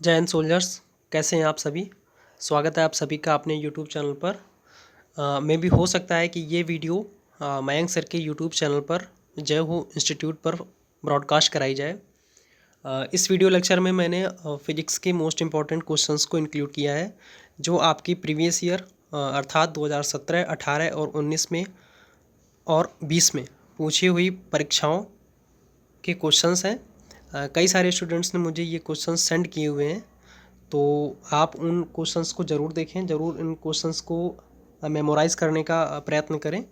जय हिंद सोल्जर्स। कैसे हैं आप सभी। स्वागत है आप सभी का अपने यूट्यूब चैनल पर। मैं भी हो सकता है कि ये वीडियो मयंक सर के यूट्यूब चैनल पर जय हो इंस्टीट्यूट पर ब्रॉडकास्ट कराई जाए। इस वीडियो लेक्चर में मैंने फिजिक्स के मोस्ट इम्पॉर्टेंट क्वेश्चंस को इंक्लूड किया है जो आपकी प्रीवियस ईयर अर्थात 2017, 18 और 19 में और 20 में पूछी हुई परीक्षाओं के क्वेश्चंस हैं। कई सारे स्टूडेंट्स ने मुझे ये क्वेश्चंस सेंड किए हुए हैं, तो आप उन क्वेश्चंस को ज़रूर देखें, ज़रूर इन क्वेश्चंस को मेमोराइज़ करने का प्रयत्न करें।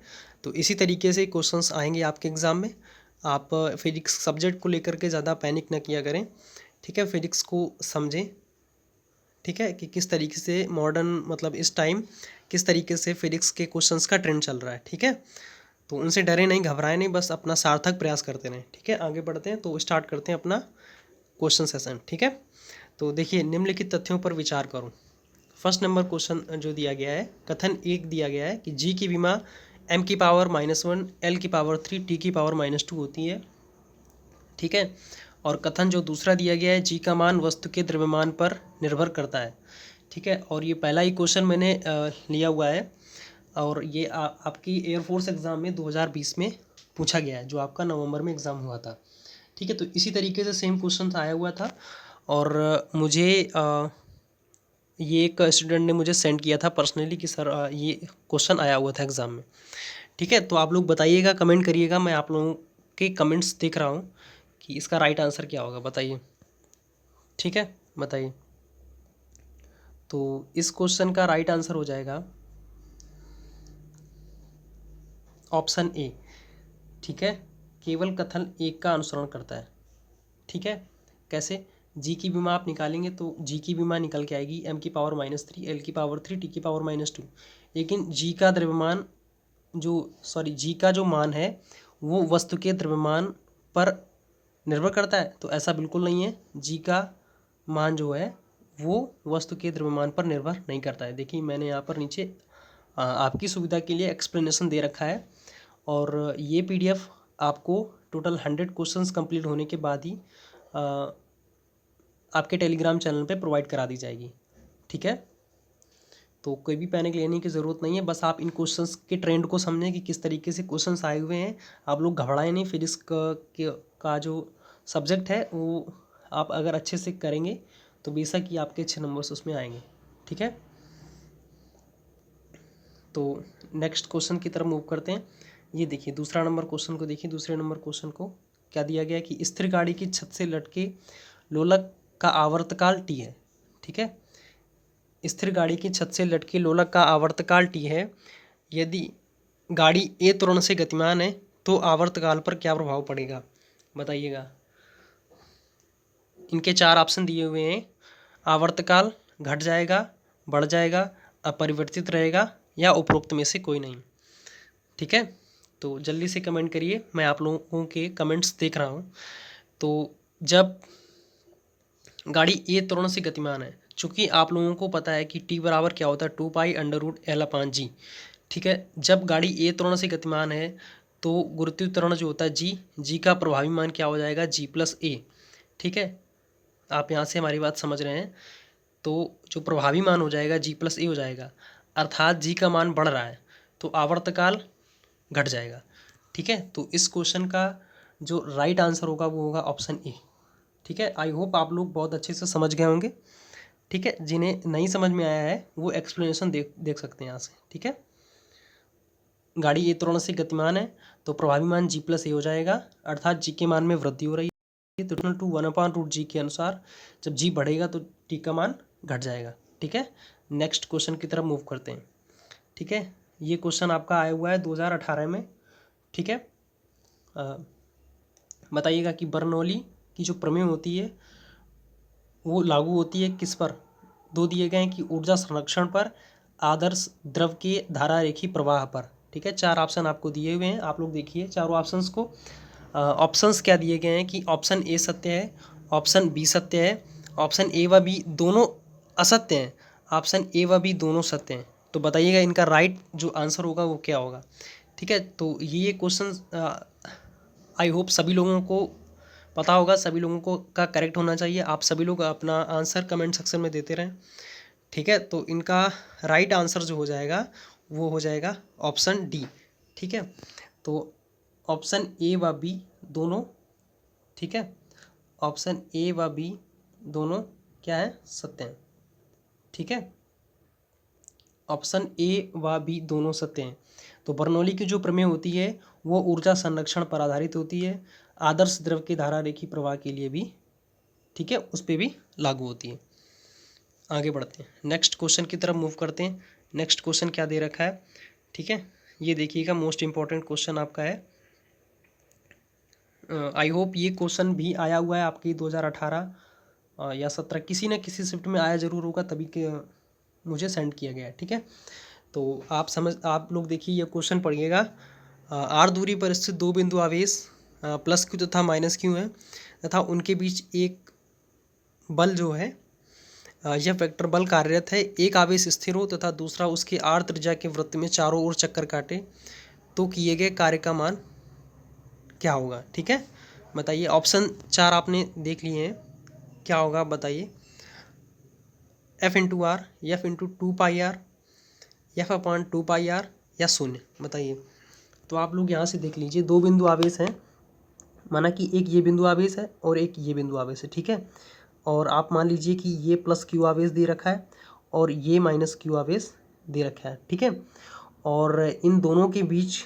तो इसी तरीके से क्वेश्चंस आएंगे आपके एग्ज़ाम में। आप फिजिक्स सब्जेक्ट को लेकर के ज़्यादा पैनिक न किया करें, ठीक है। फिजिक्स को समझें, ठीक है, कि किस तरीके से मॉडर्न मतलब इस टाइम किस तरीके से फिजिक्स के क्वेश्चंस का ट्रेंड चल रहा है, ठीक है। तो उनसे डरे नहीं, घबराए नहीं, बस अपना सार्थक प्रयास करते रहें, ठीक है। आगे बढ़ते हैं, तो स्टार्ट करते हैं अपना क्वेश्चन सेशन, ठीक है। तो देखिए, निम्नलिखित तथ्यों पर विचार करो। फर्स्ट नंबर क्वेश्चन जो दिया गया है, कथन एक दिया गया है कि जी की विमा m की पावर -1, l की पावर 3, t की पावर -2 होती है, ठीक है। और कथन जो दूसरा दिया गया है, जी का मान वस्तु के द्रव्यमान पर निर्भर करता है, ठीक है। और ये पहला ही क्वेश्चन मैंने लिया हुआ है, और ये आपकी एयरफोर्स एग्ज़ाम में 2020 में पूछा गया है, जो आपका नवंबर में एग्ज़ाम हुआ था, ठीक है। तो इसी तरीके से सेम क्वेश्चन आया हुआ था, और मुझे ये एक स्टूडेंट ने मुझे सेंड किया था पर्सनली कि सर ये क्वेश्चन आया हुआ था एग्ज़ाम में, ठीक है। तो आप लोग बताइएगा, कमेंट करिएगा, मैं आप लोगों के कमेंट्स देख रहा हूँ कि इसका राइट आंसर क्या होगा, बताइए, ठीक है, बताइए। तो इस क्वेश्चन का राइट आंसर हो जाएगा ऑप्शन ए, ठीक है। केवल कथन एक का अनुसरण करता है, ठीक है। कैसे? जी की विमा आप निकालेंगे तो जी की विमा निकल के आएगी m की पावर -3, l की पावर 3, t की पावर -2। लेकिन जी का द्रव्यमान जी का जो मान है वो वस्तु के द्रव्यमान पर निर्भर करता है, तो ऐसा बिल्कुल नहीं है। जी का मान जो है वो वस्तु के द्रव्यमान पर निर्भर नहीं करता है। देखिए, मैंने यहाँ पर नीचे आपकी सुविधा के लिए एक्सप्लेनेशन दे रखा है, और ये पीडीएफ आपको टोटल 100 क्वेश्चंस कंप्लीट होने के बाद ही आपके टेलीग्राम चैनल पे प्रोवाइड करा दी जाएगी, ठीक है। तो कोई भी पैनिक लेने की ज़रूरत नहीं है, बस आप इन क्वेश्चंस के ट्रेंड को समझें कि किस तरीके से क्वेश्चंस आए हुए हैं। आप लोग घबराएं नहीं। फिजिक्स का जो सब्जेक्ट है वो आप अगर अच्छे से करेंगे तो बेशक ही आपके अच्छे नंबर्स उसमें आएंगे, ठीक है। तो नेक्स्ट क्वेश्चन की तरफ मूव करते हैं। ये देखिए, दूसरा नंबर क्वेश्चन को देखिए। दूसरे नंबर क्वेश्चन को क्या दिया गया है कि स्थिर गाड़ी की छत से लटके लोलक का आवर्तकाल टी है, ठीक है। स्थिर गाड़ी की छत से लटके लोलक का आवर्तकाल टी है। यदि गाड़ी ए त्वरण से गतिमान है तो आवर्तकाल पर क्या प्रभाव पड़ेगा, बताइएगा। इनके चार ऑप्शन दिए हुए हैं। आवर्तकाल घट जाएगा, बढ़ जाएगा, अपरिवर्तित रहेगा, या उपरोक्त में से कोई नहीं, ठीक है। तो जल्दी से कमेंट करिए, मैं आप लोगों के कमेंट्स देख रहा हूँ। तो जब गाड़ी ए त्वरण से गतिमान है, चूँकि आप लोगों को पता है कि टी बराबर क्या होता है, 2π√L/g, ठीक है। जब गाड़ी ए त्वरण से गतिमान है तो गुरुत्वीय त्वरण जो होता है जी का प्रभावी मान क्या हो जाएगा, g+a, ठीक है। आप यहाँ से हमारी बात समझ रहे हैं। तो जो प्रभावी मान हो जाएगा g+a हो जाएगा, अर्थात जी का मान बढ़ रहा है तो आवर्तकाल घट जाएगा, ठीक है। तो इस क्वेश्चन का जो राइट आंसर होगा वो होगा ऑप्शन ए, ठीक है। आई होप आप लोग बहुत अच्छे से समझ गए होंगे, ठीक है। जिन्हें नहीं समझ में आया है वो एक्सप्लेनेशन देख सकते हैं यहाँ से, ठीक है। गाड़ी ए त्वरण से गतिमान है तो प्रभावी मान g+a हो जाएगा, अर्थात जी के मान में वृद्धि हो रही है, तो 1/√g के अनुसार जब जी बढ़ेगा तो टी का मान घट जाएगा, ठीक है। नेक्स्ट क्वेश्चन की तरफ मूव करते हैं, ठीक है। ये क्वेश्चन आपका आया हुआ है 2018 में, ठीक है। बताइएगा कि बर्नौली की जो प्रमेय होती है वो लागू होती है किस पर। दो दिए गए हैं कि ऊर्जा संरक्षण पर, आदर्श द्रव के धारारेखी प्रवाह पर, ठीक है। चार ऑप्शन आपको दिए हुए हैं, आप लोग देखिए चारों ऑप्शंस को। ऑप्शंस क्या दिए गए हैं कि ऑप्शन ए सत्य है, ऑप्शन बी सत्य है, ऑप्शन ए व बी दोनों असत्य हैं, ऑप्शन ए व बी दोनों सत्य हैं। तो बताइएगा इनका राइट जो आंसर होगा वो क्या होगा, ठीक है। तो ये क्वेश्चन आई होप सभी लोगों को पता होगा सभी लोगों को का करेक्ट होना चाहिए। आप सभी लोग अपना आंसर कमेंट सेक्शन में देते रहें, ठीक है। तो इनका राइट आंसर जो हो जाएगा वो हो जाएगा ऑप्शन डी, ठीक है। तो ऑप्शन ए व बी दोनों, ठीक है, ऑप्शन ए व बी दोनों क्या है, सत्य हैं, ठीक है। ऑप्शन ए व बी दोनों सत्य हैं। तो बर्नौली की जो प्रमेय होती है वो ऊर्जा संरक्षण पर आधारित होती है, आदर्श द्रव के धारा रेखी प्रवाह के लिए भी, ठीक है, उस पर भी लागू होती है। आगे बढ़ते हैं, नेक्स्ट क्वेश्चन की तरफ मूव करते हैं। नेक्स्ट क्वेश्चन क्या दे रखा है, ठीक है, ये देखिएगा, मोस्ट इंपॉर्टेंट क्वेश्चन आपका है। आई होप ये क्वेश्चन भी आया हुआ है आपकी 2018 या 17 किसी न किसी शिफ्ट में आया ज़रूर होगा, तभी के मुझे सेंड किया गया है, ठीक है। तो आप लोग देखिए ये क्वेश्चन पढ़िएगा। आर दूरी पर स्थित दो बिंदु आवेश प्लस क्यू तथा माइनस क्यू है तथा उनके बीच एक बल जो है यह वेक्टर बल कार्यरत है। एक आवेश स्थिर हो तथा दूसरा उसके आर त्रिज्या के वृत्त में चारों ओर चक्कर काटे तो किए गए कार्य का मान क्या होगा, ठीक है। बताइए, ऑप्शन 4 आपने देख लिए हैं, क्या होगा बताइए। F into R, F into 2 pi R, F upon 2 pi R या शून्य, बताइए। तो आप लोग यहाँ से देख लीजिए, दो बिंदु आवेश हैं, माना कि एक ये बिंदु आवेश है और एक ये बिंदु आवेश है, ठीक है। और आप मान लीजिए कि ये प्लस क्यू आवेश दे रखा है और ये माइनस क्यू आवेश दे रखा है, ठीक है। और इन दोनों के बीच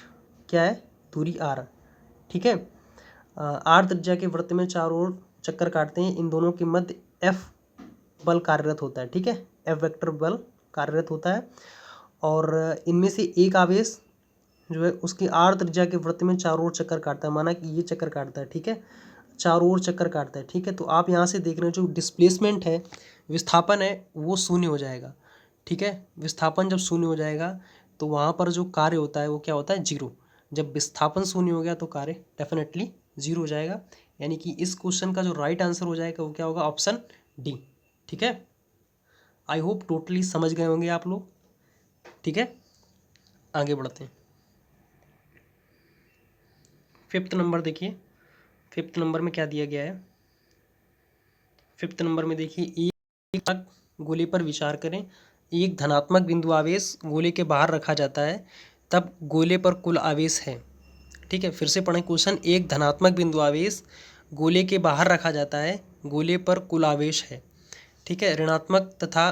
क्या है, दूरी आर, ठीक है। आर त्रिज्या के वृत्त में चारों ओर चक्कर काटते हैं, इन दोनों के मध्य एफ बल कार्यरत होता है, ठीक है, एफ वेक्टर बल कार्यरत होता है। और इनमें से एक आवेश जो है उसकी आर त्रिज्या के वृत्त में चारों ओर चक्कर काटता है, माना कि ये चक्कर काटता है, ठीक है, चारों ओर चक्कर काटता है, ठीक है। तो आप यहाँ से देख रहे हैं जो डिस्प्लेसमेंट है, विस्थापन है, वो शून्य हो जाएगा, ठीक है। विस्थापन जब शून्य हो जाएगा तो वहाँ पर जो कार्य होता है वो क्या होता है, जीरो। जब विस्थापन शून्य हो गया तो कार्य डेफिनेटली जीरो हो जाएगा, यानी कि इस क्वेश्चन का जो राइट आंसर हो जाएगा वो क्या होगा, ऑप्शन डी, ठीक है। आई होप टोटली समझ गए होंगे आप लोग, ठीक है। आगे बढ़ते हैं, फिफ्थ नंबर देखिए, फिफ्थ नंबर में क्या दिया गया है। फिफ्थ नंबर में देखिए, एक गोले पर विचार करें, एक धनात्मक बिंदु आवेश गोले के बाहर रखा जाता है, तब गोले पर कुल आवेश है, ठीक है। फिर से पढ़ें क्वेश्चन, एक धनात्मक बिंदु आवेश गोले के बाहर रखा जाता है, गोले पर कुल आवेश है, ठीक है। ऋणात्मक तथा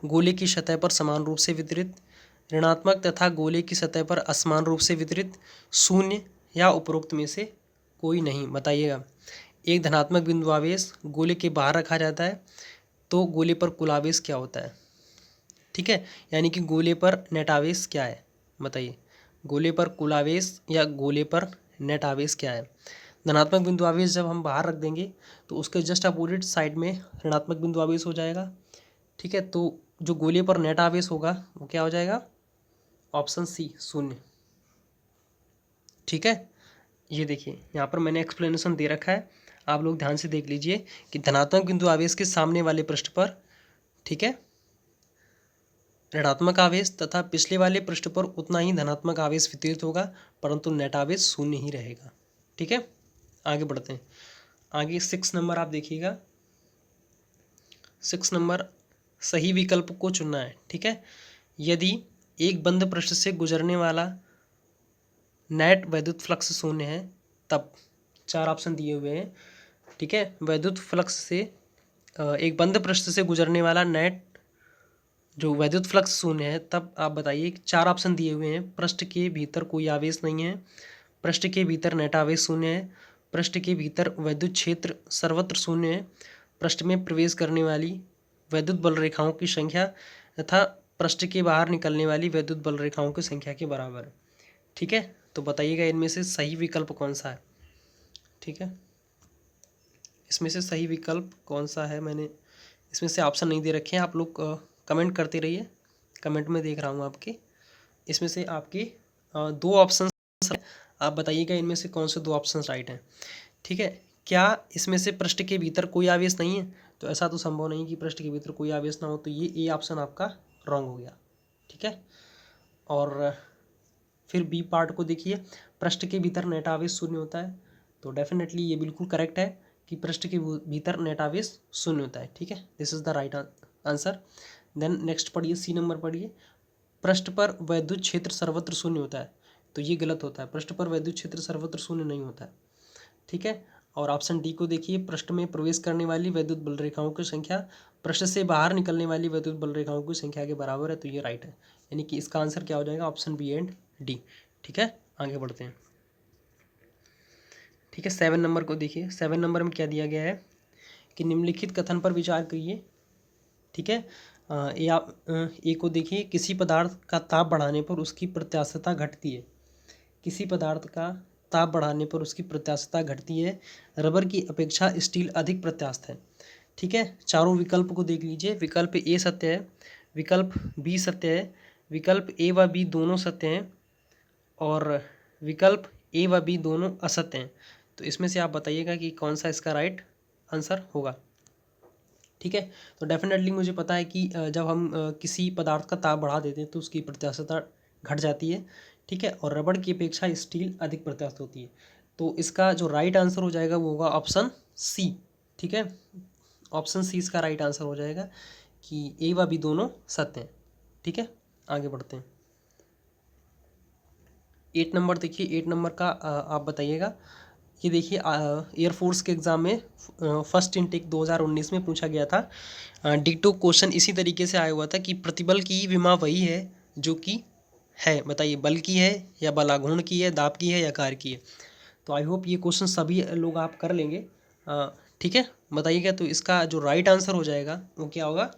गोले की सतह पर समान रूप से वितरित, ऋणात्मक तथा गोले की सतह पर असमान रूप से वितरित, शून्य या उपरोक्त में से कोई नहीं, बताइएगा। एक धनात्मक बिंदु आवेश गोले के बाहर रखा जाता है तो गोले पर कुल आवेश क्या होता है, ठीक है, यानी कि गोले पर नेट आवेश क्या है, बताइए। गोले पर कुल आवेश या गोले पर नेट आवेश क्या है। धनात्मक बिंदु आवेश जब हम बाहर रख देंगे तो उसके जस्ट अपोजिट साइड में ऋणात्मक बिंदु आवेश हो जाएगा, ठीक है। तो जो गोले पर नेट आवेश होगा वो क्या हो जाएगा, ऑप्शन सी, शून्य, ठीक है। ये देखिए यहाँ पर मैंने एक्सप्लेनेशन दे रखा है, आप लोग ध्यान से देख लीजिए कि धनात्मक बिंदु आवेश के सामने वाले पृष्ठ पर, ठीक है, ऋणात्मक आवेश तथा पिछले वाले पृष्ठ पर उतना ही धनात्मक आवेश वितरित होगा, परंतु नेट आवेश शून्य ही रहेगा, ठीक है। आगे बढ़ते हैं, आगे 6 नंबर आप देखिएगा। 6 नंबर, सही विकल्प को चुनना है, ठीक है। यदि एक बंद पृष्ठ से गुजरने वाला नेट वैद्युत फ्लक्स शून्य है, तब 4 ऑप्शन दिए हुए हैं, ठीक है। वैद्युत फ्लक्स से एक बंद पृष्ठ से गुजरने वाला नेट जो वैद्युत फ्लक्स शून्य है, तब आप बताइए। 4 ऑप्शन दिए हुए हैं, पृष्ठ के भीतर कोई आवेश नहीं है, पृष्ठ के भीतर नेट आवेश शून्य है, पृष्ठ के भीतर वैद्युत क्षेत्र सर्वत्र शून्य है, पृष्ठ में प्रवेश करने वाली वैद्युत बल रेखाओं की संख्या तथा पृष्ठ के बाहर निकलने वाली वैद्युत बल रेखाओं की संख्या के बराबर है, ठीक है। तो बताइएगा इनमें से सही विकल्प कौन सा है, ठीक है। इसमें से सही विकल्प कौन सा है, मैंने इसमें से ऑप्शन नहीं दे रखे हैं, आप लोग कमेंट करते रहिए, कमेंट में देख रहा हूँ आपके। इसमें से आपके 2 ऑप्शन, आप बताइएगा इनमें से कौन से 2 ऑप्शन राइट हैं, ठीक है। क्या इसमें से पृष्ठ के भीतर कोई आवेश नहीं है, तो ऐसा तो संभव नहीं कि पृष्ठ के भीतर कोई आवेश ना हो, तो ये ए ऑप्शन आपका रॉन्ग हो गया, ठीक है। और फिर बी पार्ट को देखिए, पृष्ठ के भीतर नेट आवेश शून्य होता है, तो डेफिनेटली ये बिल्कुल करेक्ट है कि पृष्ठ के भीतर नेट आवेश शून्य होता है। ठीक है, this is the right answer. Then next पढ़िए, सी नंबर पढ़िए, पृष्ठ पर वैद्युत क्षेत्र सर्वत्र शून्य होता है। तो ये गलत होता है, पृष्ठ पर वैद्युत क्षेत्र सर्वत्र शून्य नहीं होता है। ठीक है, और ऑप्शन डी को देखिए, पृष्ठ में प्रवेश करने वाली वैद्युत बल रेखाओं की संख्या पृष्ठ से बाहर निकलने वाली वैद्युत बल रेखाओं की संख्या के बराबर है। तो ये राइट है, यानी कि इसका आंसर क्या हो जाएगा, ऑप्शन बी एंड डी। ठीक है, आगे बढ़ते हैं। ठीक है, 7 नंबर को देखिए, 7 नंबर में क्या दिया गया है कि निम्नलिखित कथन पर विचार करिए। ठीक है, ए को देखिए, किसी पदार्थ का ताप बढ़ाने पर उसकी प्रत्यास्थता घटती है। किसी पदार्थ का ताप बढ़ाने पर उसकी प्रत्यास्थता घटती है, रबर की अपेक्षा स्टील अधिक प्रत्यास्थ है। ठीक है, चारों विकल्प को देख लीजिए, विकल्प ए सत्य है, विकल्प बी सत्य है, विकल्प ए व बी दोनों सत्य हैं, और विकल्प ए व बी दोनों असत्य हैं। तो इसमें से आप बताइएगा कि कौन सा इसका राइट आंसर होगा। ठीक है, तो डेफिनेटली मुझे पता है कि जब हम किसी पदार्थ का ताप बढ़ा देते हैं तो उसकी प्रत्यास्थता घट जाती है। ठीक है, और रबड़ की अपेक्षा स्टील अधिक प्रत्यास्थ होती है। तो इसका जो राइट आंसर हो जाएगा वो होगा ऑप्शन सी। ठीक है, ऑप्शन सी इसका राइट आंसर हो जाएगा कि ए व बी दोनों सत्य हैं। ठीक है, आगे बढ़ते हैं। 8 नंबर देखिए, 8 नंबर का आप बताइएगा। ये देखिए, एयरफोर्स के एग्ज़ाम में फर्स्ट इनटेक 2019 में पूछा गया था। डिक्टो क्वेश्चन इसी तरीके से आया हुआ था कि प्रतिबल की विमा वही है जो कि है, बताइए बल की है या बलाघूर्ण की है, दाब की है या कार्य की है। तो आई होप ये क्वेश्चन सभी लोग आप कर लेंगे। ठीक है, बताइएगा। तो इसका जो राइट आंसर हो जाएगा वो क्या होगा,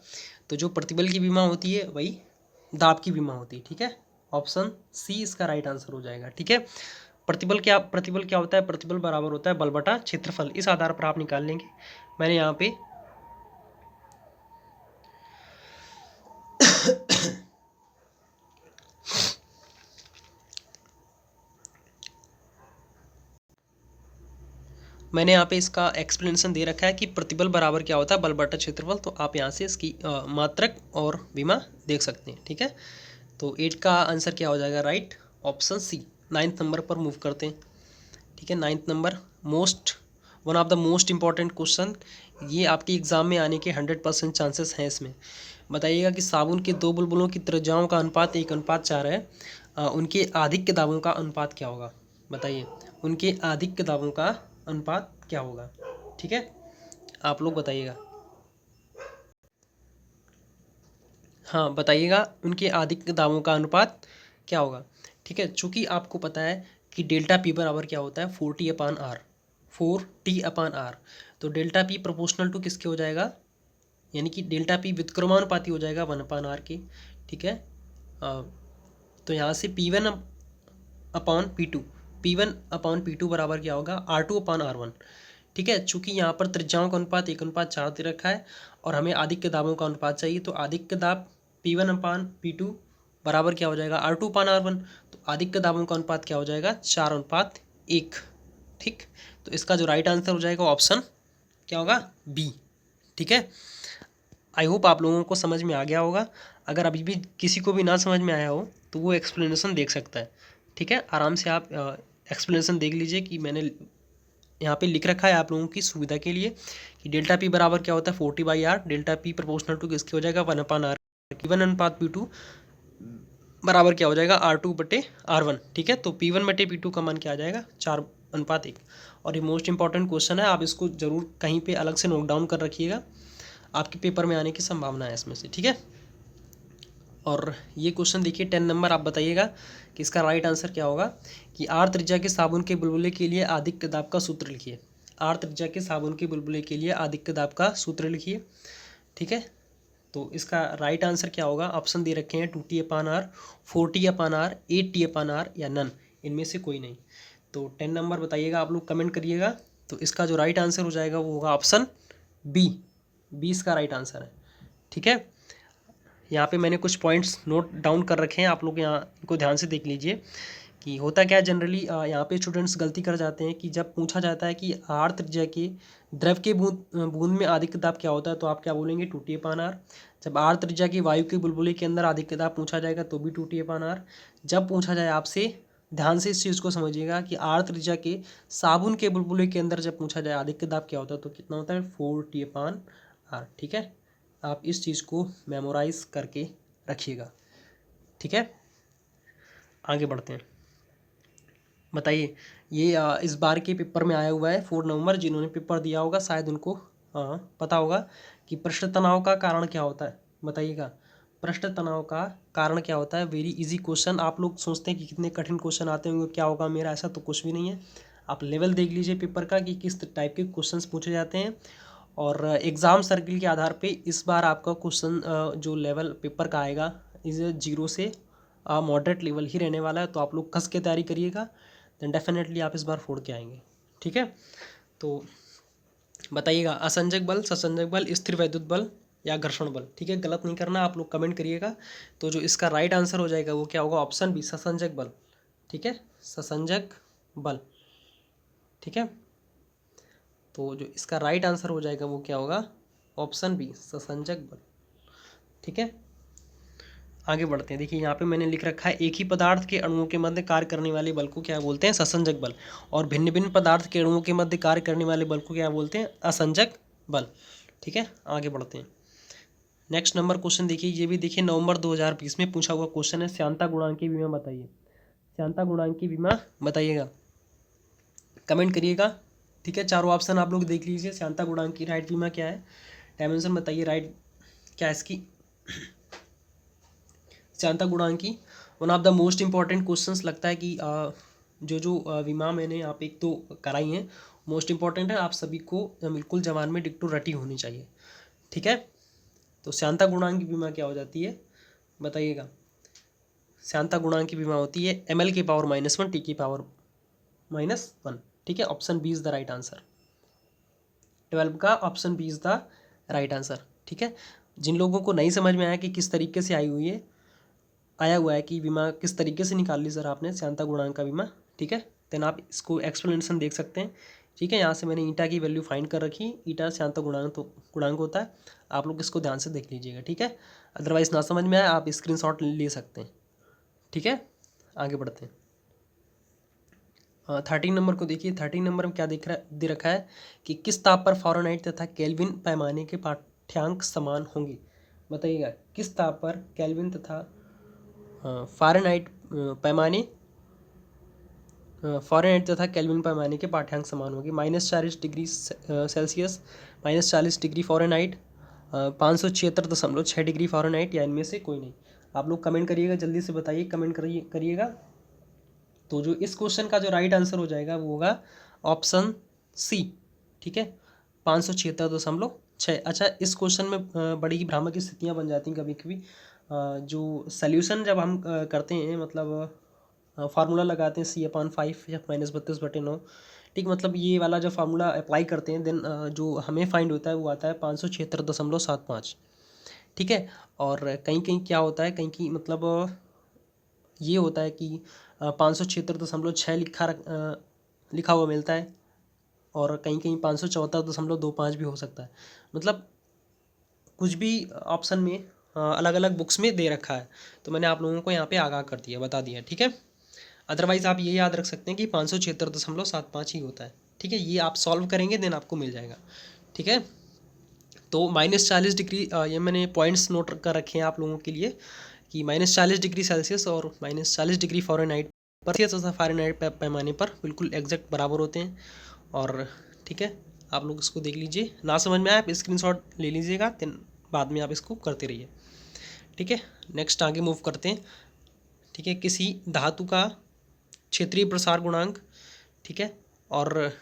तो जो प्रतिबल की विमा होती है वही दाब की विमा होती है। ठीक है, ऑप्शन सी इसका राइट आंसर हो जाएगा। ठीक है, प्रतिबल क्या होता है, प्रतिबल बराबर होता है बल बटा क्षेत्रफल। इस आधार पर आप निकाल लेंगे। मैंने यहाँ पे इसका एक्सप्लेनेशन दे रखा है कि प्रतिबल बराबर क्या होता है, बल बटा क्षेत्रफल। तो आप यहाँ से इसकी मात्रक और विमा देख सकते हैं। ठीक है, तो 8 का आंसर क्या हो जाएगा, right option C. 9th number पर मूव करते हैं। ठीक है, 9th number, one of the most important question. ये आपके एग्जाम में आने के 100% चांसेस हैं इसमें। बताइएगा कि साबुन के दो बुलबुलों की त्रिज्याओं का अनुपात 1:4 है। उनके आधिक्य दाबों का अनुपात क्या होगा, बताइए उनके आधिक्य दाबों का अनुपात क्या होगा। ठीक है, आप लोग बताइएगा, हाँ बताइएगा उनके आधिक्य दाबों का अनुपात क्या होगा। ठीक है, चूँकि आपको पता है कि डेल्टा पी बराबर क्या होता है, 4T/R, 4T/R। तो डेल्टा पी प्रोपोर्शनल टू किसके हो जाएगा, यानी कि डेल्टा पी व्युत्क्रमानुपाती हो जाएगा 1/R के। ठीक है, तो यहाँ से P1/P2, P1/P2 बराबर क्या होगा, R2/R1। ठीक है, चूँकि यहाँ पर त्रिज्याओं का अनुपात 1:4 दे रखा है और हमें आधिक्य दाबों का अनुपात चाहिए, तो आधिक्य दाब P1/P2 बराबर क्या हो जाएगा, R2/R1। तो आधिक्य दाबों का अनुपात क्या हो जाएगा, 4:1। ठीक, तो इसका जो राइट आंसर हो जाएगा ऑप्शन क्या होगा, बी। ठीक है, आई होप आप लोगों को समझ में आ गया होगा। अगर अभी भी किसी को भी ना समझ में आया हो तो वो एक्सप्लेनेशन देख सकता है। ठीक है, आराम से आप एक्सप्लेनेशन देख लीजिए कि मैंने यहाँ पे लिख रखा है आप लोगों की सुविधा के लिए कि डेल्टा पी बराबर क्या होता है, 40/R। Delta P proportional to किसके हो जाएगा, 1/R। P1/P2 बराबर क्या हो जाएगा, R2/R1। ठीक है, तो P1/P2 का मान क्या आ जाएगा, 4:1। और ये मोस्ट इंपॉर्टेंट क्वेश्चन है, आप इसको ज़रूर कहीं पे अलग से नोट डाउन कर रखिएगा, आपके पेपर में आने की संभावना है इसमें से। ठीक है, और ये क्वेश्चन देखिए 10 नंबर, आप बताइएगा कि इसका राइट आंसर क्या होगा कि आर त्रिज्या के साबुन के बुलबुले के लिए आधिक्य दाब का सूत्र लिखिए। आर त्रिज्या के साबुन के बुलबुले के लिए आधिक्य दाब का सूत्र लिखिए। ठीक है, तो इसका राइट आंसर क्या होगा, ऑप्शन दे रखे हैं 2T/R, 4T/R, 8T/R या नन, इनमें से कोई नहीं। तो 10 नंबर बताइएगा, आप लोग कमेंट करिएगा। तो इसका जो राइट आंसर हो जाएगा वो होगा ऑप्शन बी। बी इसका राइट आंसर है। ठीक है, यहाँ पे मैंने कुछ पॉइंट्स नोट डाउन कर रखे हैं, आप लोग यहाँ इनको ध्यान से देख लीजिए कि होता क्या है। जनरली यहाँ पे स्टूडेंट्स गलती कर जाते हैं कि जब पूछा जाता है कि आर त्रिज्या के द्रव के बूंद में आधिक्य दाब क्या होता है, तो आप क्या बोलेंगे, 2T/R। जब आर त्रिज्या की वायु के बुलबुले के अंदर आधिक्य दाब पूछा जाएगा तो भी 2T/R। जब पूछा जाए आपसे ध्यान से इस चीज़ को समझिएगा कि आर त्रिज्या के साबुन के बुलबुले के अंदर जब पूछा जाए आदिक्य दाब क्या होता है तो कितना होता है 4T/R। ठीक है, आप इस चीज़ को मेमोराइज करके रखिएगा। ठीक है, आगे बढ़ते हैं। बताइए, ये इस बार के पेपर में आया हुआ है 4 नवंबर। जिन्होंने पेपर दिया होगा शायद उनको पता होगा कि पृष्ठ तनाव का कारण क्या होता है। बताइएगा, पृष्ठ तनाव का कारण क्या होता है। Very easy question. आप लोग सोचते हैं कि कितने कठिन क्वेश्चन आते होंगे, क्या होगा मेरा, ऐसा तो कुछ भी नहीं है। आप लेवल देख लीजिए पेपर का कि किस टाइप के क्वेश्चंस पूछे जाते हैं, और एग्ज़ाम सर्किल के आधार पे इस बार आपका क्वेश्चन जो लेवल पेपर का आएगा इस 0 से मॉडरेट लेवल ही रहने वाला है। तो आप लोग कस के तैयारी करिएगा, देन डेफिनेटली आप इस बार फोड़ के आएंगे। ठीक है, तो बताइएगा, असंजक बल, ससंजक बल, स्थिर वैद्युत बल या घर्षण बल। ठीक है, गलत नहीं करना, आप लोग कमेंट करिएगा। तो जो इसका राइट आंसर हो जाएगा वो क्या होगा, ऑप्शन बी, ससंजक बल। ठीक है, ससंजक बल। ठीक है, तो जो इसका राइट आंसर हो जाएगा वो क्या होगा, ऑप्शन बी, ससंजक बल। ठीक है, आगे बढ़ते हैं। देखिए यहाँ पे मैंने लिख रखा है, एक ही पदार्थ के अणुओं के मध्य कार्य करने वाले बल को क्या बोलते हैं, ससंजक बल, और भिन्न भिन्न पदार्थ के अणुओं के मध्य कार्य करने वाले बल को क्या बोलते हैं, असंजक बल। ठीक है, आगे बढ़ते हैं। नेक्स्ट नंबर क्वेश्चन देखिए, ये भी देखिए नवंबर 2020 में पूछा हुआ क्वेश्चन है। श्यानता गुणांक की विमा बताइए। श्यानता गुणांक की विमा बताइएगा, कमेंट करिएगा। ठीक है, चारों ऑप्शन आप लोग देख लीजिए। श्यानता गुणांक की राइट विमा क्या है, डायमेंशन बताइए, राइट क्या है इसकी। श्यानता गुणांक की one of the most important questions लगता है कि जो विमा मैंने यहाँ पे एक तो कराई हैं, मोस्ट इंपॉर्टेंट है, आप सभी को बिल्कुल जवान में डिक्टो रटी होनी चाहिए। ठीक है, तो श्यानता गुणांक की विमा क्या हो जाती है बताइएगा। श्यानता गुणांक की विमा होती है ml की पावर -1 t की पावर -1। ठीक है, option B is the right answer. 12 का option B is the right answer. ठीक है, जिन लोगों को नहीं समझ में आया कि किस तरीके से आई हुई है, आया हुआ है कि बीमा किस तरीके से निकाल ली सर आपने श्यानता गुणांक का बीमा। ठीक है, देन आप इसको एक्सप्लेनेशन देख सकते हैं। ठीक है, यहाँ से मैंने ईटा की वैल्यू फाइंड कर रखी। ईटा श्यानता गुणांक होता है, आप लोग इसको ध्यान से देख लीजिएगा। ठीक है, अदरवाइज ना समझ में आए आप स्क्रीनशॉट ले सकते हैं। ठीक है, आगे बढ़ते हैं। 13 नंबर को देखिए। 13 नंबर में क्या दे रखा है कि किस ताप पर फ़ारेनहाइट तथा केल्विन पैमाने के पाठ्यांक समान होंगे। बताइएगा, किस ताप पर केल्विन तथा फ़ारेनहाइट पैमाने फ़ारेनहाइट तथा केल्विन पैमाने के पाठ्यांक समान होंगे। -40 degree Celsius, -40 degree Fahrenheit, 576.6 degree Fahrenheit, या इनमें से कोई नहीं। आप लोग कमेंट करिएगा, जल्दी से बताइए, कमेंट करिएगा। तो जो इस क्वेश्चन का जो राइट आंसर हो जाएगा वो होगा ऑप्शन सी। ठीक है, 576.6। अच्छा, इस क्वेश्चन में बड़ी ही भ्रामक स्थितियाँ बन जाती हैं कभी कभी। जो सल्यूशन जब हम करते हैं, मतलब फार्मूला लगाते हैं C/5 या -32/9। ठीक, मतलब ये वाला जब फार्मूला अप्लाई करते हैं, देन जो हमें फाइंड होता है वो आता है 576.75। ठीक है, और कहीं कहीं क्या होता है, कहीं की मतलब ये होता है कि 576.6 लिखा हुआ मिलता है, और कहीं कहीं 574.25 भी हो सकता है। मतलब कुछ भी ऑप्शन में अलग अलग बुक्स में दे रखा है, तो मैंने आप लोगों को यहाँ पे आगाह कर दिया, बता दिया। ठीक है, अदरवाइज़ आप ये याद रख सकते हैं कि 576.75 ही होता है। ठीक है, ये आप सॉल्व करेंगे देन आपको मिल जाएगा। ठीक है, तो -40 डिग्री, ये मैंने पॉइंट्स नोट कर रखे हैं आप लोगों के लिए कि -40 डिग्री सेल्सियस और -40 डिग्री फ़ारेनहाइट पर तथा फ़ारेनहाइट पैमाने पर बिल्कुल एग्जैक्ट बराबर होते हैं। और ठीक है, आप लोग इसको देख लीजिए, ना समझ में आए आप स्क्रीनशॉट ले लीजिएगा, देन बाद में आप इसको करते रहिए। ठीक है, नेक्स्ट आगे मूव करते हैं। ठीक है, किसी धातु का क्षेत्रीय प्रसार गुणांक, ठीक है, और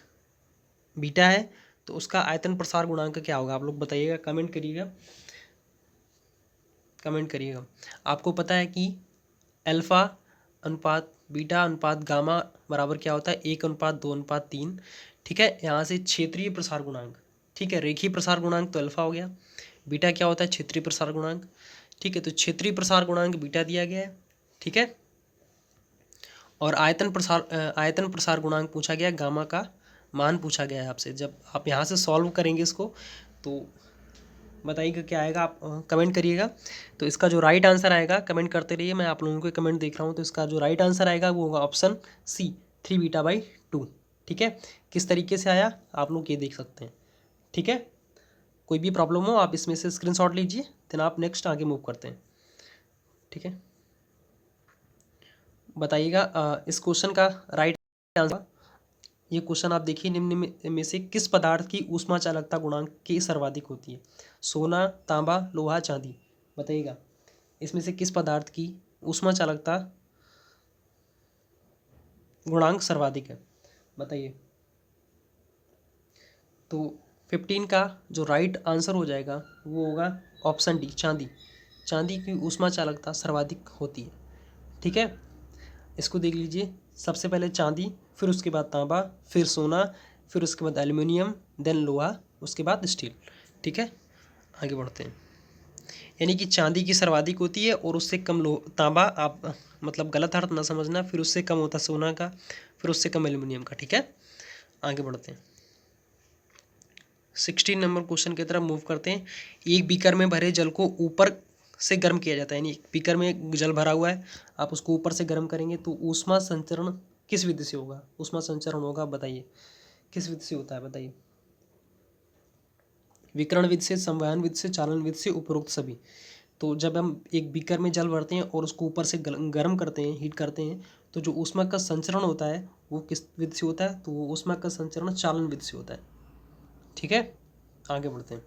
बीटा है, तो उसका आयतन प्रसार गुणांक क्या होगा, आप लोग बताइएगा, कमेंट करिएगा, कमेंट करिएगा। आपको पता है कि अल्फ़ा अनुपात बीटा अनुपात गामा बराबर क्या होता है, 1:2:3। ठीक है, यहाँ से क्षेत्रीय प्रसार गुणांक, ठीक है, रेखीय प्रसार गुणांक तो अल्फ़ा हो गया, बीटा क्या होता है, क्षेत्रीय प्रसार गुणांक। ठीक है, तो क्षेत्रीय प्रसार गुणांक बीटा दिया गया है। ठीक है, और आयतन प्रसार गुणांक पूछा गया, गामा का मान पूछा गया है आपसे। जब आप यहाँ से सॉल्व करेंगे इसको, तो बताइएगा क्या आएगा, आप कमेंट करिएगा। तो इसका जो राइट आंसर आएगा, कमेंट करते रहिए, मैं आप लोगों के कमेंट देख रहा हूँ। तो इसका जो राइट आंसर आएगा वो होगा ऑप्शन सी, 3β/2। ठीक है, किस तरीके से आया आप लोग ये देख सकते हैं। ठीक है, कोई भी प्रॉब्लम हो आप इसमें से स्क्रीनशॉट लीजिए, देन आप नेक्स्ट आगे मूव करते हैं। ठीक है, बताइएगा इस क्वेश्चन का राइट आंसर। ये क्वेश्चन आप देखिए, निम्न में से किस पदार्थ की ऊष्मा चालकता गुणांक की सर्वाधिक होती है? सोना, तांबा, लोहा, चांदी। बताइएगा इसमें से किस पदार्थ की ऊष्मा चालकता गुणांक सर्वाधिक है? बताइए। तो 15 का जो राइट आंसर हो जाएगा वो होगा ऑप्शन डी, चांदी। चांदी की ऊष्मा चालकता सर्वाधिक होती है। ठीक है, इसको देख लीजिए, सबसे पहले चांदी, फिर उसके बाद तांबा, फिर सोना, फिर उसके बाद एल्युमिनियम, देन लोहा, उसके बाद स्टील। ठीक है, आगे बढ़ते हैं। यानी कि चांदी की सर्वाधिक होती है और उससे कम लो तांबा, आप मतलब गलत अर्थ ना समझना, फिर उससे कम होता सोना का, फिर उससे कम एल्युमिनियम का। ठीक है, आगे बढ़ते हैं। 16 नंबर क्वेश्चन की तरफ मूव करते हैं। एक बीकर में भरे जल को ऊपर से गर्म किया जाता है, यानी बीकर में जल भरा हुआ है, आप उसको ऊपर से गर्म करेंगे तो ऊष्मा संचरण किस विधि से होगा? ऊष्मा संचरण होगा, बताइए किस विधि से होता है, बताइए। विकिरण विधि से, संवहन विधि से, चालन विधि से, उपरोक्त सभी। तो जब हम एक बीकर में जल भरते हैं और उसको ऊपर से गर्म करते हैं, हीट करते हैं, तो जो ऊष्मा का संचरण होता है वो किस विधि से होता है? तो वो ऊष्मा का संचरण चालन विधि से होता है। ठीक है, आगे बढ़ते हैं।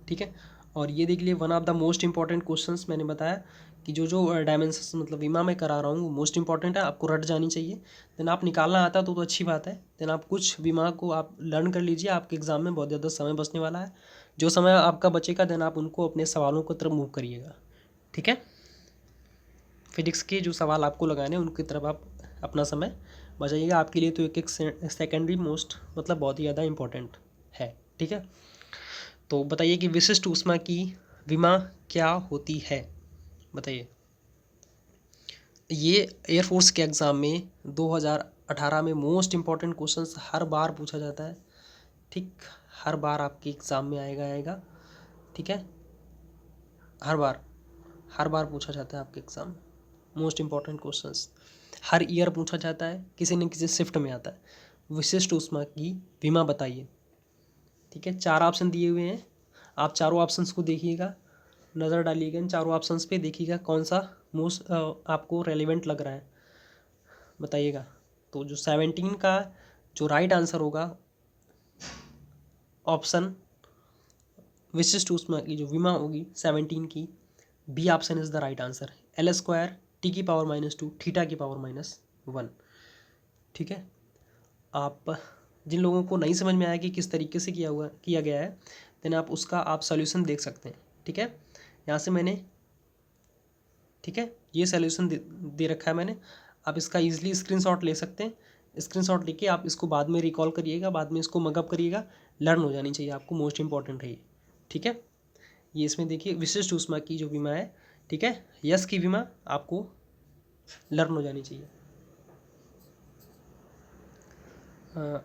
ठीक है, और ये देख लिए one of the most important questions, मैंने बताया कि जो जो डायमेंशंस मतलब विमा में करा रहा हूँ वो मोस्ट इंपॉर्टेंट है, आपको रट जानी चाहिए। देन आप निकालना आता तो अच्छी बात है। देन आप कुछ विमा को आप लर्न कर लीजिए, आपके एग्जाम में बहुत ज़्यादा समय बचने वाला है। जो समय आपका बचेगा देन आप उनको अपने सवालों की तरफ मूव करिएगा। ठीक है, फिजिक्स के जो सवाल आपको लगाने हैं उनकी तरफ आप अपना समय बचाइएगा। आपके लिए तो एक एक सेकेंडरी मोस्ट मतलब बहुत ही ज़्यादा इंपॉर्टेंट है। ठीक है, तो बताइए कि विशिष्ट ऊष्मा की विमा क्या होती है? बताइए। ये एयरफोर्स के एग्ज़ाम में 2018 में मोस्ट इम्पॉर्टेंट क्वेश्चंस हर बार पूछा जाता है। ठीक, हर बार आपके एग्ज़ाम में आएगा। ठीक है, हर बार पूछा जाता है आपके एग्ज़ाम में मोस्ट इम्पॉर्टेंट क्वेश्चंस, हर ईयर पूछा जाता है, किसी न किसी शिफ्ट में आता है। विशिष्ट ऊष्मा की विमा बताइए। ठीक है, 4 ऑप्शन दिए हुए हैं, आप चारों ऑप्शंस को देखिएगा, नज़र डालिएगा इन चारों ऑप्शंस पे, देखिएगा कौन सा मोस्ट आपको रेलिवेंट लग रहा है, बताइएगा। तो जो 17 का जो राइट आंसर होगा ऑप्शन विशिष्ट ऊष्मा की जो विमा होगी 17 की, B option is the right answer, L² T⁻², theta की पावर -1। ठीक है, आप जिन लोगों को नहीं समझ में आया कि किस तरीके से किया गया है, देन आप उसका आप सॉल्यूशन देख सकते हैं। ठीक है, यहाँ से मैंने, ठीक है, ये सॉल्यूशन दे रखा है मैंने, आप इसका ईजिली स्क्रीनशॉट ले सकते हैं। स्क्रीनशॉट लेके आप इसको बाद में रिकॉल करिएगा, बाद में इसको मगअप करिएगा, लर्न हो जानी चाहिए आपको, मोस्ट इंपॉर्टेंट है ये। ठीक है, ये इसमें देखिए विशिष्ट ऊष्मा की जो बीमा है, ठीक है, यस की बीमा आपको लर्न हो जानी चाहिए।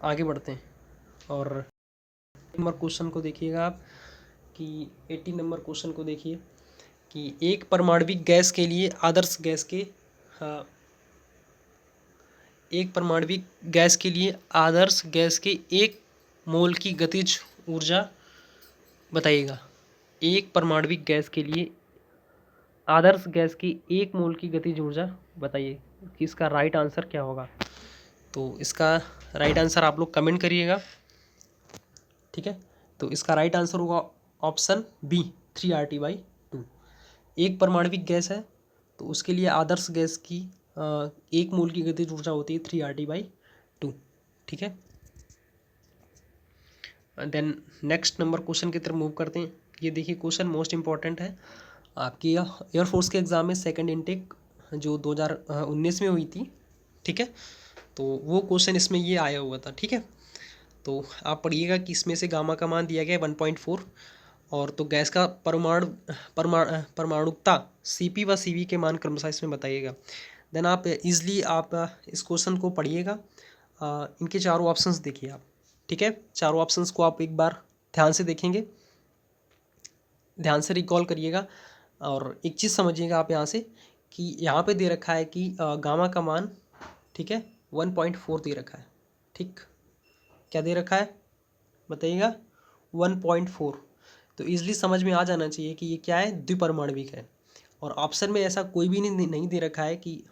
आगे बढ़ते हैं और नंबर क्वेश्चन को देखिएगा आप, कि 18 नंबर क्वेश्चन को देखिए कि एक परमाणविक गैस के लिए आदर्श गैस के हाँ, एक परमाणविक गैस के लिए आदर्श गैस के 1 मोल की गतिज ऊर्जा बताइएगा। एक परमाणविक गैस के लिए आदर्श गैस की 1 मोल की गतिज ऊर्जा बताइए कि इसका राइट आंसर क्या होगा। तो इसका राइट आंसर आप लोग कमेंट करिएगा। ठीक है, तो इसका राइट आंसर होगा ऑप्शन बी, 3RT/2। एक परमाणविक गैस है तो उसके लिए आदर्श गैस की 1 मोल की गतिज ऊर्जा होती है 3RT/2। ठीक है, देन नेक्स्ट नंबर क्वेश्चन की तरफ मूव करते हैं। ये देखिए क्वेश्चन मोस्ट इंपॉर्टेंट है आपकी एयरफोर्स के एग्ज़ाम में, सेकंड इनटेक जो 2019 में हुई थी। ठीक है, तो वो क्वेश्चन इसमें ये आया हुआ था। ठीक है, तो आप पढ़िएगा कि इसमें से गामा का मान दिया गया है 1.4, और तो गैस का परमाणुकता Cp व Cv के मान क्रमशः इसमें बताइएगा। देन आप इजली आप इस क्वेश्चन को पढ़िएगा। इनके चारों ऑप्शंस देखिए आप। ठीक है, चारों ऑप्शंस को आप एक बार ध्यान से देखेंगे, ध्यान से रिकॉल करिएगा। और एक चीज़ समझिएगा आप यहाँ से कि यहाँ पे दे रखा है कि गामा का मान, ठीक है, 1.4 दे रखा है। ठीक, क्या दे रखा है बताइएगा, 1.4। तो ईजिली समझ में आ जाना चाहिए कि ये क्या है, द्विपरमाणविक है। और ऑप्शन में ऐसा कोई भी नहीं दे रखा है कि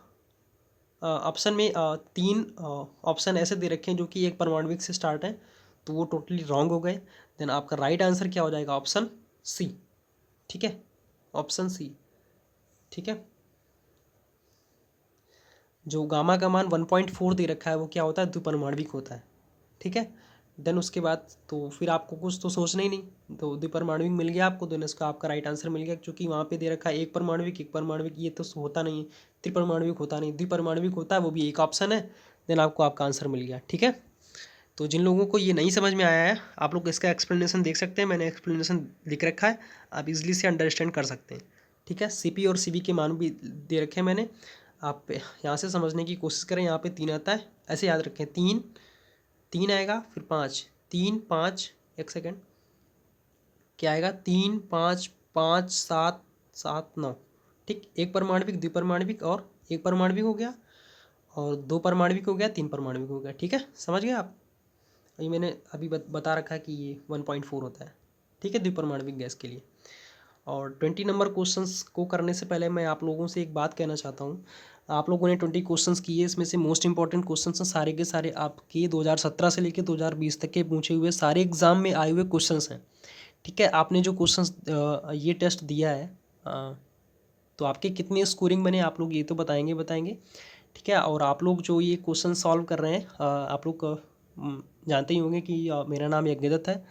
ऑप्शन में 3 ऑप्शन ऐसे दे रखे हैं जो कि एक परमाणविक से स्टार्ट हैं, तो वो टोटली रॉन्ग हो गए। देन आपका राइट आंसर क्या हो जाएगा, ऑप्शन सी। ठीक है, ऑप्शन सी। ठीक है, जो गामा का मान 1.4 दे रखा है वो क्या होता है, द्विपरमाणविक होता है। ठीक है, देन उसके बाद तो फिर आपको कुछ तो सोचना ही नहीं, तो द्विपरमाणविक मिल गया आपको, देन इसका आपका राइट आंसर मिल गया, क्योंकि वहाँ पे दे रखा है एक परमाणविक, एक परमाणविक, ये तो होता नहीं है। त्रिपरमाणविक होता नहीं, द्विपरमाणविक होता है, वो भी एक ऑप्शन है। देन आपको आपका आंसर मिल गया। ठीक है, तो जिन लोगों को ये नहीं समझ में आया है, आप लोग इसका एक्सप्लेनेशन देख सकते हैं, मैंने एक्सप्लेनेशन लिख रखा है, आप इजीली से अंडरस्टैंड कर सकते हैं। ठीक है, सीपी और सीबी के मान भी दे रखे हैं मैंने, आप यहाँ से समझने की कोशिश करें। यहाँ पे 3 आता है, ऐसे याद रखें, 3 3 आएगा, फिर 5, 3 5, एक सेकेंड, क्या आएगा, 3 5 5 7 7 9। ठीक, एक परमाणविक, द्विपरमाणविक और एक परमाणविक हो गया, और 2 परमाणविक हो गया, 3 परमाणविक हो गया। ठीक है, समझ गए आप। ये मैंने अभी बता रखा है कि ये 1.4 होता है। ठीक है, द्विपरमाणविक गैस के लिए। और 20 नंबर क्वेश्चंस को करने से पहले मैं आप लोगों से एक बात कहना चाहता हूँ। आप लोगों ने 20 क्वेश्चंस किए, इसमें से मोस्ट इंपॉर्टेंट क्वेश्चंस हैं सारे के सारे, आपके 2017 से लेकर 2020 तक के पूछे हुए सारे एग्जाम में आए हुए क्वेश्चंस हैं। ठीक है, आपने जो क्वेश्चंस ये टेस्ट दिया है, तो आपके कितने स्कोरिंग बने आप लोग ये तो बताएंगे। ठीक है, और आप लोग जो ये क्वेश्चन सॉल्व कर रहे हैं, आप लोग जानते ही होंगे कि मेरा नाम यज्ञदत्त है,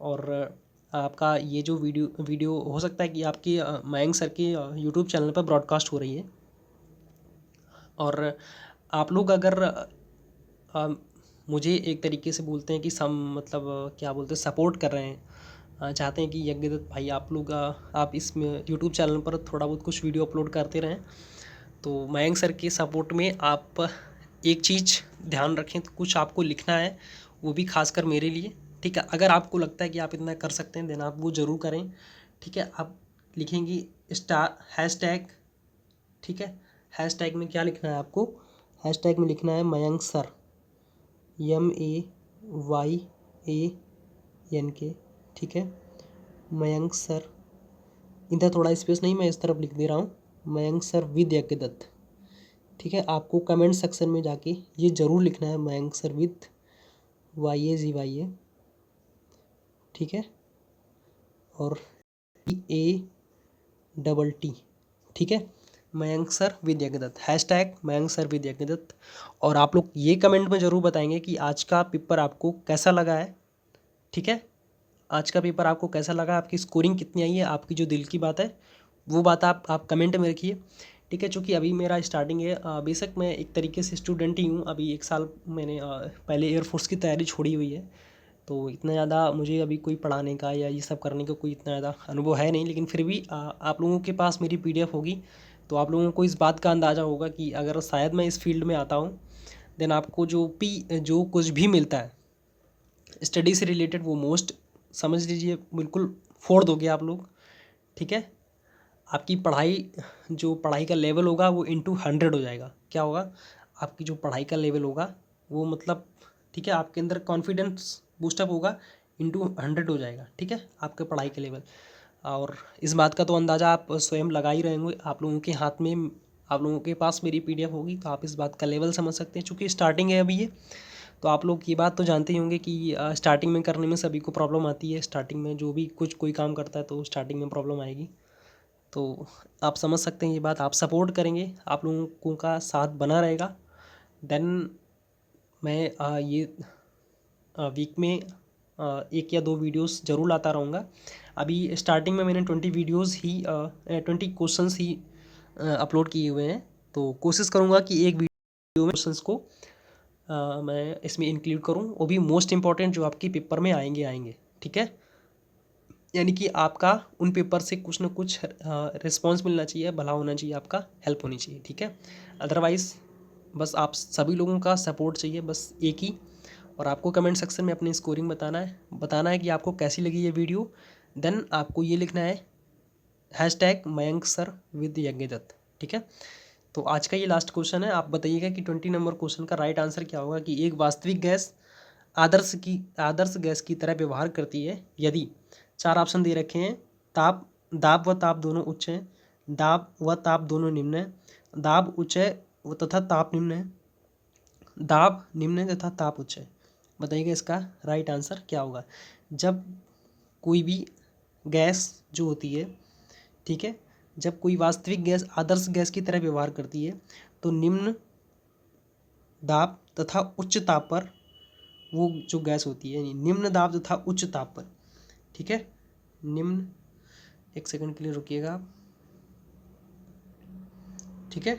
और आपका ये जो वीडियो हो सकता है कि आपके मयंक सर के यूट्यूब चैनल पर ब्रॉडकास्ट हो रही है। और आप लोग अगर मुझे एक तरीके से बोलते हैं कि मतलब क्या बोलते हैं, सपोर्ट कर रहे हैं, चाहते हैं कि यज्ञदत्त भाई आप लोग आप इसमें यूट्यूब चैनल पर थोड़ा बहुत कुछ वीडियो अपलोड करते रहें, तो मयंक सर के सपोर्ट में आप एक चीज़ ध्यान रखें, तो कुछ आपको लिखना है, वो भी खासकर मेरे लिए। ठीक है, अगर आपको लगता है कि आप इतना कर सकते हैं, देन आप वो ज़रूर करें। ठीक है, आप लिखेंगी हैशटैग। ठीक है, हैशटैग में क्या लिखना है आपको, हैशटैग में लिखना है मयंक सर, MAYANK। ठीक है, मयंक सर, इधर थोड़ा स्पेस नहीं, मैं इस तरफ लिख दे रहा हूँ, मयंक सर विद यज्ञदत्त। ठीक है, आपको कमेंट सेक्शन में जाके ये ज़रूर लिखना है, मयंक सर विद YAGYA। ठीक है, और TATT। ठीक है, Mayank sir with Yagyadatt, hashtag Mayank sir with Yagyadatt. और आप लोग ये कमेंट में ज़रूर बताएंगे कि आज का पेपर आपको कैसा लगा है। ठीक है, आज का पेपर आपको कैसा लगा, आपकी स्कोरिंग कितनी आई है, आपकी जो दिल की बात है वो बात आप कमेंट में रखिए। ठीक है, चूँकि अभी मेरा स्टार्टिंग है, बेशक मैं एक तरीके से स्टूडेंट ही हूँ, अभी 1 साल मैंने पहले एयरफोर्स की तैयारी छोड़ी हुई है, तो इतना ज़्यादा मुझे अभी कोई पढ़ाने का या ये सब करने का कोई इतना ज़्यादा अनुभव है नहीं। लेकिन फिर भी आप लोगों के पास मेरी PDF होगी, तो आप लोगों को इस बात का अंदाज़ा होगा कि अगर शायद मैं इस फील्ड में आता हूँ, देन आपको जो कुछ भी मिलता है स्टडी से रिलेटेड, वो मोस्ट समझ लीजिए बिल्कुल फोड़ दोगे आप लोग। ठीक है, आपकी पढ़ाई का लेवल होगा वो इंटू 100 हो जाएगा। क्या होगा, आपकी जो पढ़ाई का लेवल होगा वो मतलब, ठीक है, आपके अंदर कॉन्फिडेंस बूस्टअप होगा, इंटू 100 हो जाएगा। ठीक है, आपके पढ़ाई का लेवल। और इस बात का तो अंदाज़ा आप स्वयं लगा ही रहे होंगे, आप लोगों के हाथ में, आप लोगों के पास मेरी PDF होगी, तो आप इस बात का लेवल समझ सकते हैं। चूँकि स्टार्टिंग है अभी ये, तो आप लोग ये बात तो जानते ही होंगे कि स्टार्टिंग में करने में सभी को प्रॉब्लम आती है। स्टार्टिंग में जो भी कोई काम करता है तो स्टार्टिंग में प्रॉब्लम आएगी, तो आप समझ सकते हैं ये बात। आप सपोर्ट करेंगे, आप लोगों का साथ बना रहेगा, देन मैं ये वीक में 1 या 2 वीडियोस ज़रूर लाता रहूँगा। अभी स्टार्टिंग में मैंने 20 क्वेश्चंस ही अपलोड किए हुए हैं, तो कोशिश करूँगा कि एक वीडियो में क्वेश्चंस को मैं इसमें इंक्लूड करूँ, वो भी मोस्ट इंपॉर्टेंट जो आपके पेपर में आएंगे। ठीक है, यानी कि आपका उन पेपर से कुछ ना कुछ रिस्पॉन्स मिलना चाहिए, भला होना चाहिए, आपका हेल्प होनी चाहिए। ठीक है, अदरवाइज़ बस आप सभी लोगों का सपोर्ट चाहिए, बस एक ही, और आपको कमेंट सेक्शन में अपनी स्कोरिंग बताना है कि आपको कैसी लगी ये वीडियो। देन आपको ये लिखना है हैशटैग मयंक सर विद यज्ञ दत्त। ठीक है, तो आज का ये लास्ट क्वेश्चन है। आप बताइएगा कि 20 नंबर क्वेश्चन का राइट आंसर क्या होगा कि एक वास्तविक गैस आदर्श गैस की तरह व्यवहार करती है यदि 4 ऑप्शन दे रखे हैं। दाब व ताप दोनों उच्च हैं, दाब व ताप दोनों निम्न है, दाब उच्च है तथा ताप निम्न है, दाब निम्न है तथा ताप उच्च है। बताइएगा इसका राइट आंसर क्या होगा। जब कोई भी गैस जो होती है, ठीक है, जब कोई वास्तविक गैस आदर्श गैस की तरह व्यवहार करती है तो निम्न दाब तथा उच्च ताप पर वो जो गैस होती है, निम्न दाब तथा उच्च ताप पर, ठीक है, निम्न, एक सेकंड के लिए रुकिएगा आप, ठीक है,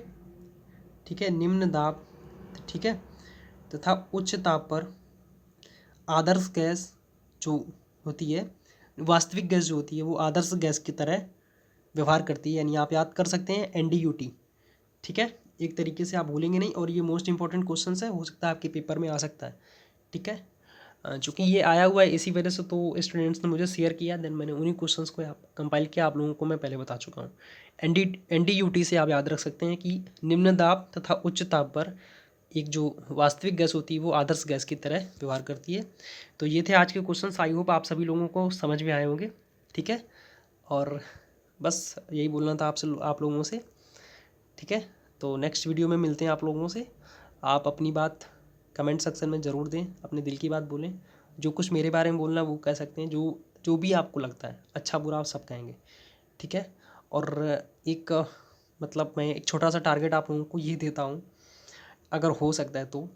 ठीक है, निम्न दाब, ठीक है, तथा उच्च ताप पर आदर्श गैस जो होती है, वास्तविक गैस जो होती है वो आदर्श गैस की तरह व्यवहार करती है। यानी आप याद कर सकते हैं NDUT। ठीक है, एक तरीके से आप भूलेंगे नहीं, और ये मोस्ट इंपॉर्टेंट क्वेश्चन है, हो सकता है आपके पेपर में आ सकता है। ठीक है, चूँकि ये आया हुआ है इसी वजह से तो स्टूडेंट्स ने मुझे शेयर किया, देन मैंने उन्हीं क्वेश्चंस को कंपाइल किया, आप लोगों को मैं पहले बता चुका हूँ। NDUT से आप याद रख सकते हैं कि निम्न दाब तथा उच्च ताप पर एक जो वास्तविक गैस होती है वो आदर्श गैस की तरह व्यवहार करती है। तो ये थे आज के क्वेश्चंस। आई होप आप सभी लोगों को समझ में आए होंगे। ठीक है, और बस यही बोलना था आप लोगों से। ठीक है, तो नेक्स्ट वीडियो में मिलते हैं आप लोगों से। आप अपनी बात कमेंट सेक्शन में ज़रूर दें, अपने दिल की बात बोलें, जो कुछ मेरे बारे में बोलना वो कह सकते हैं, जो भी आपको लगता है, अच्छा बुरा आप सब कहेंगे। ठीक है, और एक मतलब मैं एक छोटा सा टारगेट आप लोगों को ये देता हूँ, अगर हो सकता है तो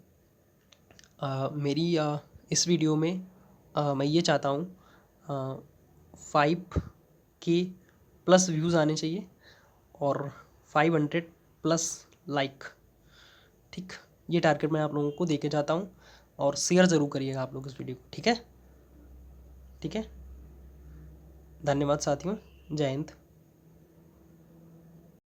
मेरी इस वीडियो में मैं ये चाहता हूँ 5K प्लस व्यूज़ आने चाहिए और 500 प्लस लाइक। ठीक, ये टारगेट मैं आप लोगों को देके जाता हूँ, और शेयर ज़रूर करिएगा आप लोग इस वीडियो को। ठीक है, ठीक है, धन्यवाद साथियों, जय हिंद।